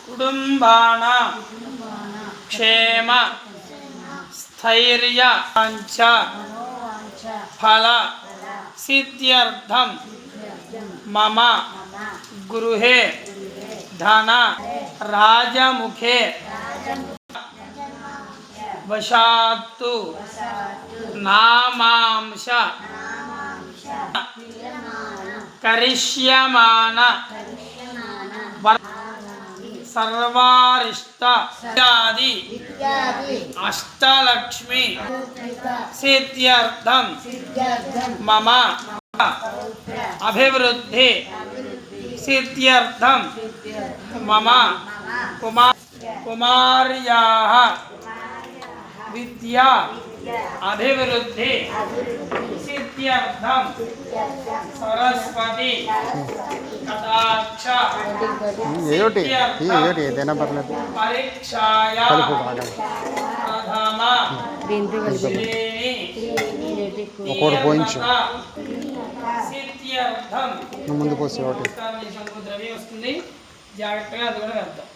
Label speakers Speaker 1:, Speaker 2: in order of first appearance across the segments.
Speaker 1: कुटुंबानां क्षेम स्थैर्य फल सिद्ध्यर्थं मम गृहे धन राजमुखे वशात्तु नामांश करिष्यमान सर्वारिष्ट इत्यादि अष्टलक्ष्मी सिद्ध्यर्थं मम अभिवृद्धि सिद्ध्यर्थं मम कुमार्याः विद्या अभिवृद्धि सिद्ध्यर्थं सरस्वती कटाक्ष परीक्षाया प्रथम सिद्ध्यर्थं द्रव्य वस्तुंदी జాగ్రత్తగా అది కూడా వెళ్తాం.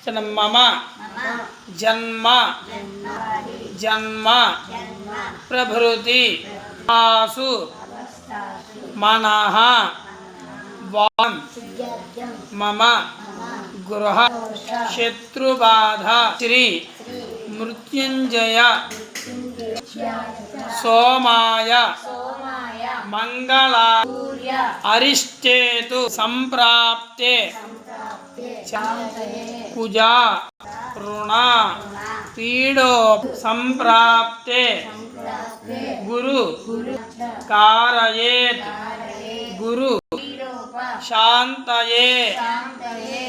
Speaker 1: मम जन्म जन्म प्रभृति आसु मनः वान् मम गृह शत्रुबाधा श्री मृत्युंजय सोमाय मंगला अरिष्टेतु संप्राप्ते कुजा ऋण पीडो संप्राप्ते गुरु कारयेत् गुरु शांतये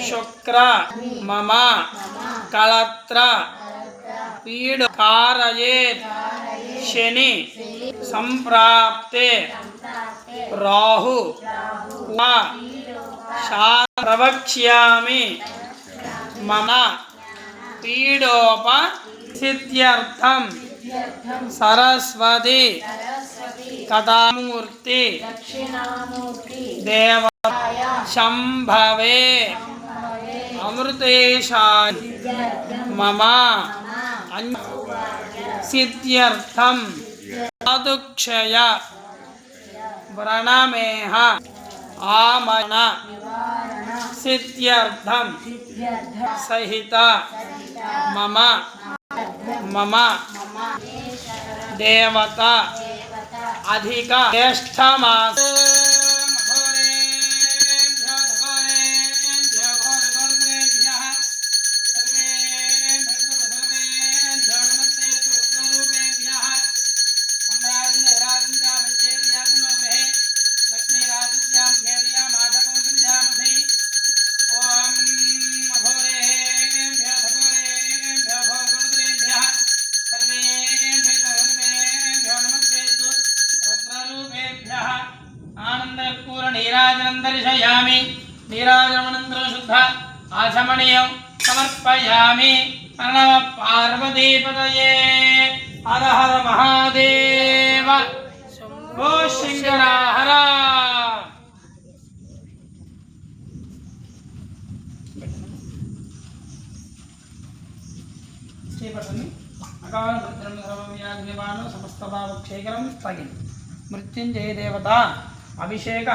Speaker 1: शुक्र मम कलत्र पीड कारयेत् शनि संप्राप्ते राहु प्रवक्ष्यामि मम पीडोप सिद्ध्यर्थं सरस्वती कथामूर्ति देव शंभवे अमृतेशाय मम सिद्ध्यर्थं साधुक्षय व्रणमेह आमन सिद्ध्यर्थं सहित मम मम देवता अधिक ज्येष्ठमास नीराजनं दर्शयामि नीराजनमनन्तरं शुद्ध आचमनीयं समर्पयामि नमः पार्वतीपतये हर हर महादेव शंभो शंकर हर समस्त मृत्युंजय देवता अभिषेक